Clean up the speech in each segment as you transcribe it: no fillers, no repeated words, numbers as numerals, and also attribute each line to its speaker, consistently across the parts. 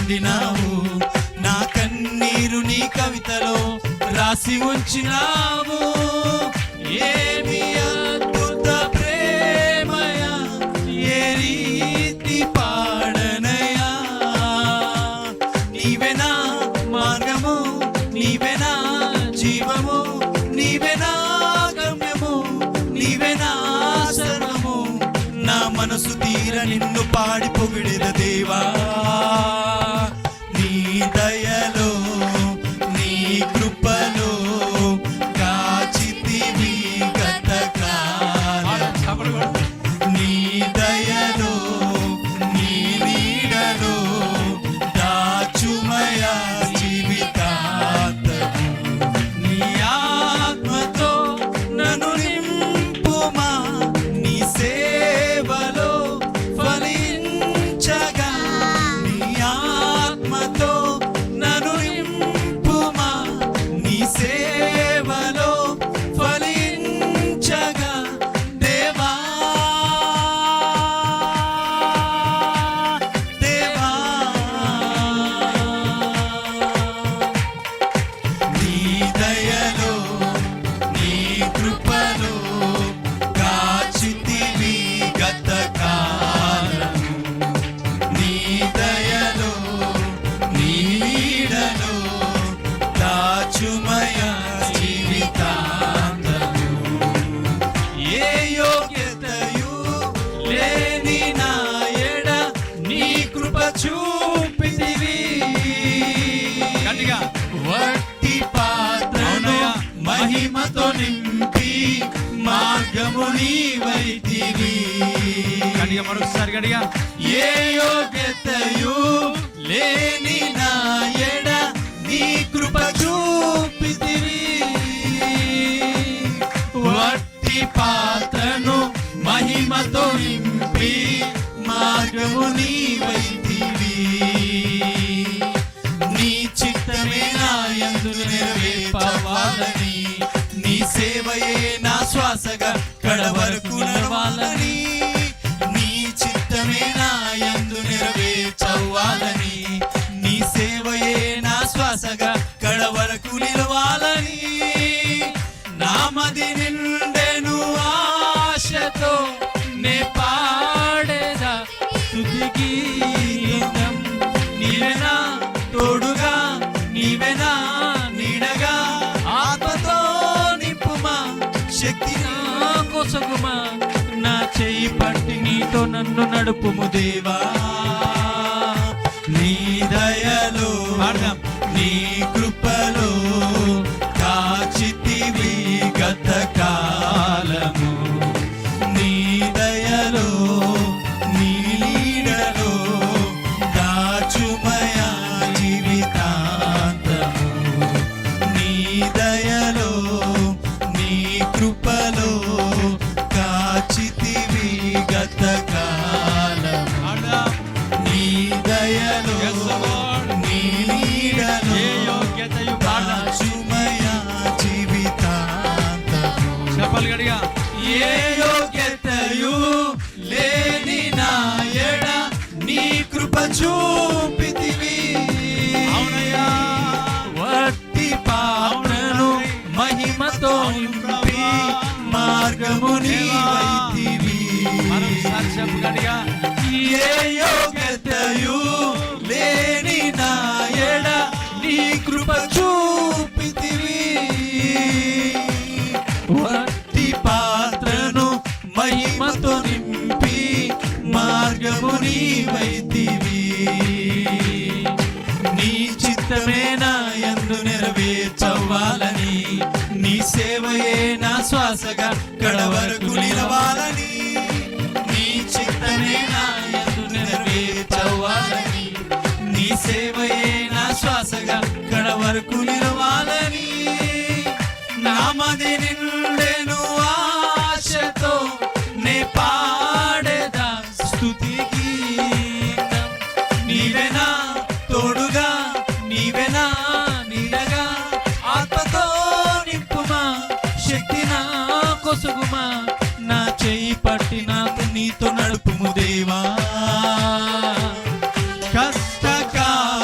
Speaker 1: నిండినావు. నా కన్నీరు నీ కవితలో రాసి ఉంచినావు. ఏమి అద్భుత ప్రేమయా, ఏ రీతి పాడనయా. నీవేనా మార్గము, నీవేనా జీవము, నీవేనా గమ్యము, నీవేనా సర్వము. నా మనసు తీర నిన్ను పాడి పొగిడెద దేవా. నీ దయలో నీ కృపలో కాచితివి గతకాలం. నీ దయలో నీ నీడలో దాచుమయా జీవితాంతము. నీ ఆత్మతో నన్ను నింపుమా, నీ సేవలో ఫలించగా. నీ ఆత్మతో నన్ను నింపుమా, నీ సేవలో ఫలించగా. దేవా దేవా, నీ దయలో నీ కృపలో కాచితివి గతకాలము. నీ దయలో నీ నీడలో దాచుమయా జీవితాంతము. ఏ యోగ్యతయు లేని నా ఎడ నీ కృప చూపితివి. వట్టి పాత్రను మహిమతో నింపి మార్గము నీవైతివి.
Speaker 2: మరొకసారి గడిగా.
Speaker 1: ఏ యోగ్యతయు లేని నా ఎడ నీ కృప చూపితివి. వట్టి పాత్రను మహిమతో నింపి మార్గము నీవైతివి. నీ చిత్తమే నా యందు నెరవేర్చవాలని, నీ సేవయే నా శ్వాసగా కడవరకు నడవాలని. నీ చిత్తమే నా యందు నెరవేర్చవాలని, నీ సేవయే నా శ్వాసగా కడవరకు నిలవాలని. నామది నిండెను ఆశతో నే పాడేదా స్తుతి గీతం. నీవేనా తోడుగా, నీవేనా నీడగా. ఆత్మతో నింపుమా, శక్తి నా కొసగుమా. నా చెయ్యి పట్టి నీతో నన్ను నడుపుము దేవా. నీ దయలో నీ కృపలో కాచితివి గతకాలము. నీ దయలో నీ నీడలో దాచుమయా జీవితాంతము. నీ దయలో నీ కృపలో కాచితివి గతకాలము. నీ దయలో నీ నీడలో దాచుమయా జీవితాంతము.
Speaker 2: చెప్పాలి గడిగా.
Speaker 1: ఏ యోగ్యతయు లేని నా ఎడ నీ కృప చూపితివి.
Speaker 2: అవునయ్యా.
Speaker 1: వట్టి పాత్రను మహిమతో నింపి మార్గము నీవైతివి.
Speaker 2: మరొకసారి చెప్పు గడిగా.
Speaker 1: ఏ యోగ్యతయు లేని నా ఎడ నీ కృప చూపితివి. వట్టి పాత్రను మహిమతో నింపి మార్గము నీవైతివి. నీ చిత్తమే నా యందు నెరవేర్చవ్వాలని, నీ సేవయే నా శ్వాసగా కడవరకు నిలవాలని. నీ చిత్తమే నా యందు నెరవేర్చవ్వాలని, నీ సేవయే నా శ్వాసగా కడవరకు నిలవాలని. నామది నిండెను ఆశతో నే పాడేదా స్తుతి గీతం. నీవేనా తోడుగా, నీవేనా నీడగా. ఆత్మతో నింపుమా, శక్తి నా కొసగుమా. నా చెయ్యి పట్టి నాకు నీతో నడుపుము దేవా. కష్టకాల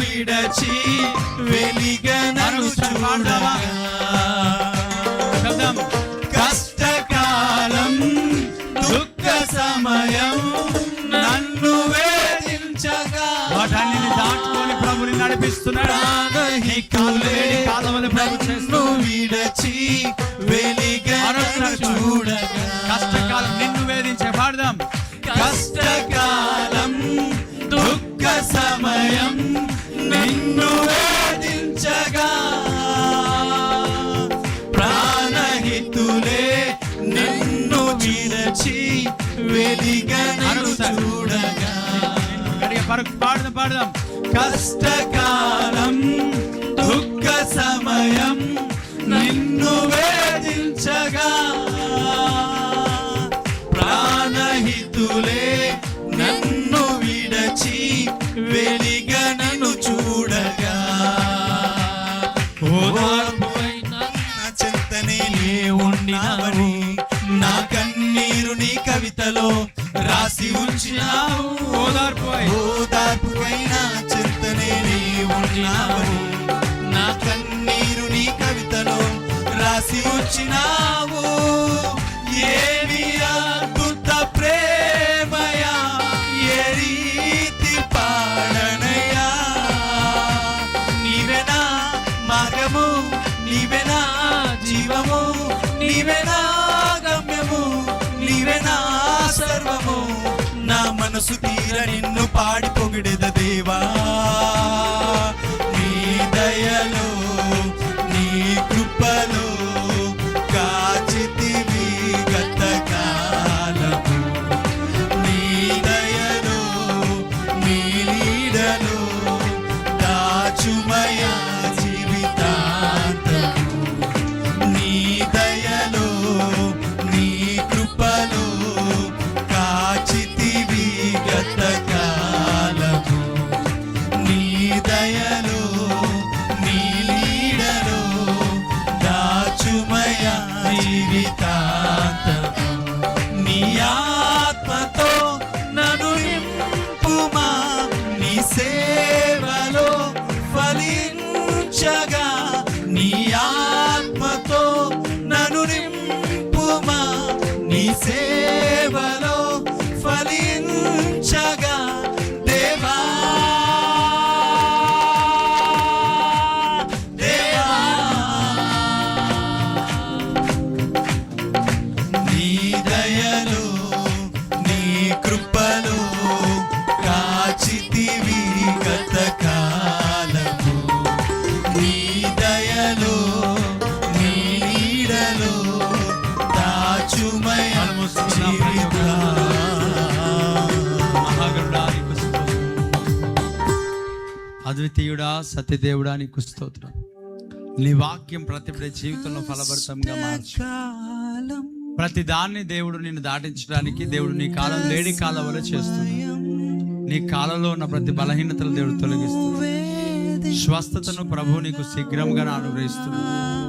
Speaker 1: విడచి వెలిగనను చూడగా
Speaker 2: శబ్దం.
Speaker 1: కష్టకాలం దుఃఖ సమయం నన్ను వేధించగా
Speaker 2: వాటన్నిటిని దాటుకొని ప్రభుని నడిపిస్తున్నాడు.
Speaker 1: ప్రాణహితులే
Speaker 2: కాలమని ప్రభు చేస్తూ
Speaker 1: నన్ను విడచి వెలిగనను చూడగా
Speaker 2: కష్టకాలం నిన్ను వేధించే పాడదాం.
Speaker 1: కష్టకాలం దుఃఖ సమయం నిన్ను వేధించగా ప్రాణహితులే నిన్ను విరచి వెలిగనను చూడగా
Speaker 2: పాడదాం.
Speaker 1: కష్టకాలం దుఃఖ సమయం నిన్ను వేధించగా ప్రాణహితులే నన్ను విడచి వెలిగనను చూడగా ఓదార్పువైన నా చెంతనే ఉన్నావని నా కన్నీరు నీ కవితలో రాసి ఉంచినావు. ఓదార్పువైన చెంతనే ఉన్నావని నా కన్నీరు నీ కవితలో రాసి ఉంచినావు. ఏమి అద్భుత ప్రేమయా, ఏ రీతి పాడనయా, నీవేనా మార్గము, నీవేనా జీవము, నీవేనా గమ్యము, నీవేనా సర్వము. నా మనసు తీర నిన్ను పాడి పొగిడెద దేవా. నీ దయలో నీ కృపలో కాచితివి గత కాలము. నీ దయలో నీ నీడలో దాచుమయ జీవితాంతము. నీ దయలో నీ కృపలో కాచితివి గత కాలము. నీ దయలో నీ నీడలో దాచుమయ జీవితాంతము. నీ ఆత్మతో నన్ను నింపుమా, నీ సేవలో ఫలించగా. నీ ఆత్మతో నన్ను నింపుమా, నీ సేవలో ఫలించగా. దేవా దేవా నీ దయలో నీ కృపలో కాచితివి గత కాలము. నీ దయలో నీ నీడలో దాచుమయ జీవితా.
Speaker 2: మహాగణుడా నీకు స్తోత్రం. అద్వితీయుడా సత్యదేవుడా నీకు స్తోత్రం. నీ వాక్యం ప్రతి జీవితంలో ఫలభరితంగా మార్చు.
Speaker 1: కాలం
Speaker 2: ప్రతి దాన్ని దేవుడు నిన్ను దాటించడానికి దేవుడు నీ కాలం లేడి కాలం వల్ల చేస్తున్నాడు. నీ కాలంలో ఉన్న ప్రతి బలహీనతలు దేవుడు తొలగిస్తున్నాడు. స్వస్థతను ప్రభు నీకు శీఘ్రంగా అనుగ్రహిస్తున్నాడు.